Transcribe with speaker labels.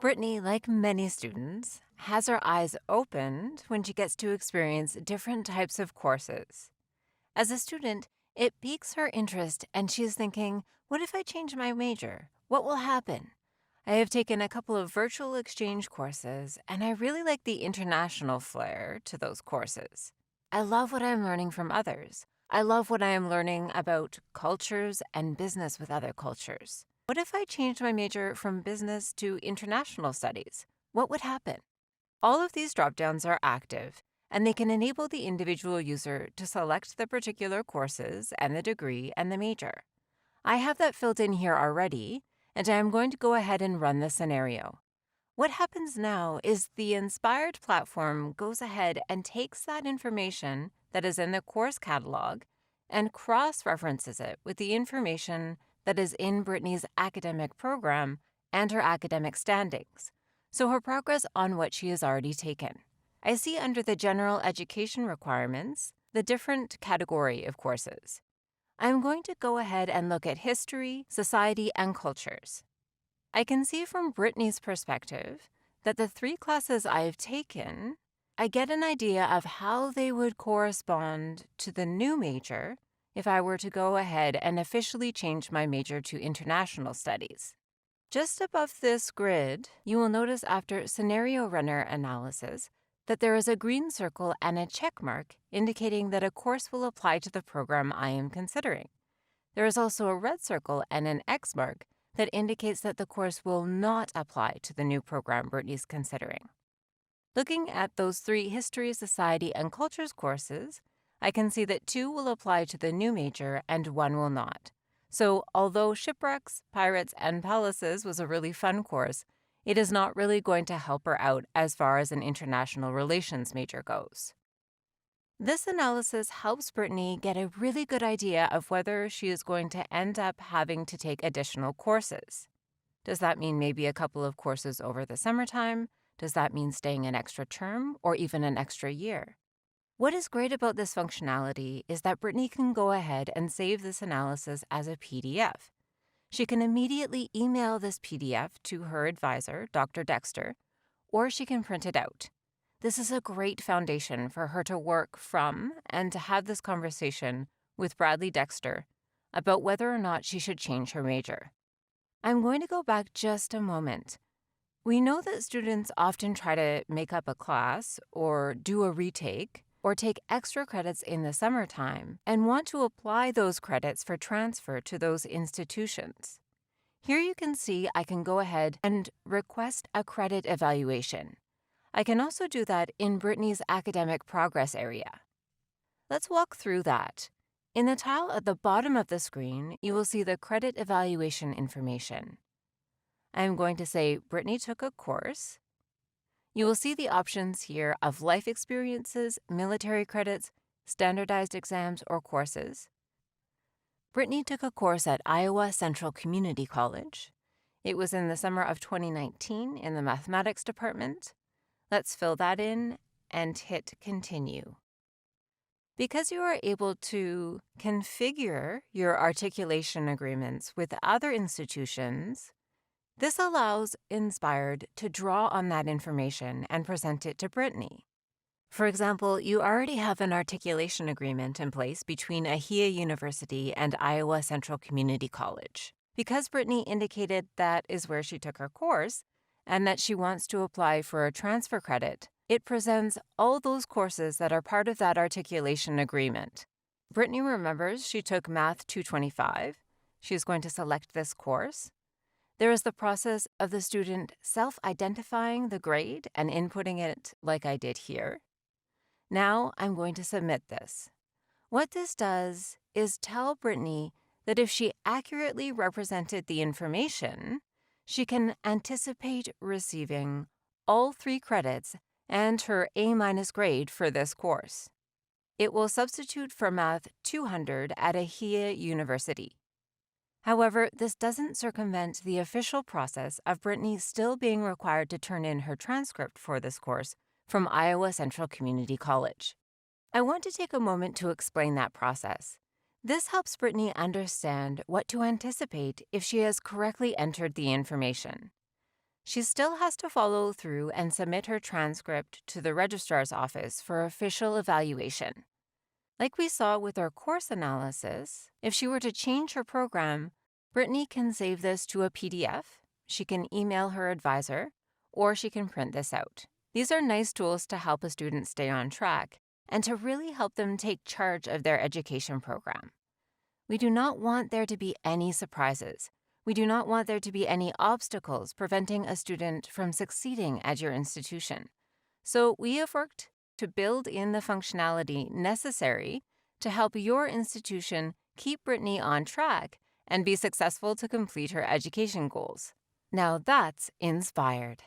Speaker 1: Brittany, like many students, has her eyes opened when she gets to experience different types of courses. As a student, it piques her interest and she is thinking, what if I change my major? What will happen? I have taken a couple of virtual exchange courses and I really like the international flair to those courses. I love what I'm learning from others. I love what I am learning about cultures and business with other cultures. What if I changed my major from business to international studies? What would happen? All of these dropdowns are active, and they can enable the individual user to select the particular courses and the degree and the major. I have that filled in here already, and I am going to go ahead and run the scenario. What happens now is the Inspired platform goes ahead and takes that information that is in the course catalog and cross-references it with the information that is in Brittany's academic program and her academic standings, so her progress on what she has already taken. I see under the general education requirements the different category of courses. I'm going to go ahead and look at history, society, and cultures. I can see from Brittany's perspective that the 3 classes I have taken, I get an idea of how they would correspond to the new major if I were to go ahead and officially change my major to international studies. Just above this grid, you will notice after Scenario Runner analysis that there is a green circle and a check mark indicating that a course will apply to the program I am considering. There is also a red circle and an X mark that indicates that the course will not apply to the new program Brittany's considering. Looking at those 3 history, society, and cultures courses, I can see that 2 will apply to the new major and 1 will not. So although Shipwrecks, Pirates, and Palaces was a really fun course, it is not really going to help her out as far as an international relations major goes. This analysis helps Brittany get a really good idea of whether she is going to end up having to take additional courses. Does that mean maybe a couple of courses over the summertime? Does that mean staying an extra term or even an extra year? What is great about this functionality is that Brittany can go ahead and save this analysis as a PDF. She can immediately email this PDF to her advisor, Dr. Dexter, or she can print it out. This is a great foundation for her to work from and to have this conversation with Bradley Dexter about whether or not she should change her major. I'm going to go back just a moment. We know that students often try to make up a class or do a retake or take extra credits in the summertime and want to apply those credits for transfer to those institutions. Here you can see I can go ahead and request a credit evaluation. I can also do that in Brittany's academic progress area. Let's walk through that. In the tile at the bottom of the screen, you will see the credit evaluation information. I'm going to say Brittany took a course. You will see the options here of life experiences, military credits, standardized exams, or courses. Brittany took a course at Iowa Central Community College. It was in the summer of 2019 in the mathematics department. Let's fill that in and hit continue. Because you are able to configure your articulation agreements with other institutions, this allows Inspired to draw on that information and present it to Brittany. For example, you already have an articulation agreement in place between Ahia University and Iowa Central Community College. Because Brittany indicated that is where she took her course and that she wants to apply for a transfer credit, it presents all those courses that are part of that articulation agreement. Brittany remembers she took Math 225. She is going to select this course. There is the process of the student self-identifying the grade and inputting it like I did here. Now I'm going to submit this. What this does is tell Brittany that if she accurately represented the information, she can anticipate receiving all 3 credits and her A- grade for this course. It will substitute for Math 200 at Ahia University. However, this doesn't circumvent the official process of Brittany still being required to turn in her transcript for this course from Iowa Central Community College. I want to take a moment to explain that process. This helps Brittany understand what to anticipate if she has correctly entered the information. She still has to follow through and submit her transcript to the registrar's office for official evaluation. Like we saw with our course analysis, if she were to change her program, Brittany can save this to a PDF, she can email her advisor, or she can print this out. These are nice tools to help a student stay on track and to really help them take charge of their education program. We do not want there to be any surprises. We do not want there to be any obstacles preventing a student from succeeding at your institution. So we have worked to build in the functionality necessary to help your institution keep Brittany on track and be successful to complete her education goals. Now that's inspired.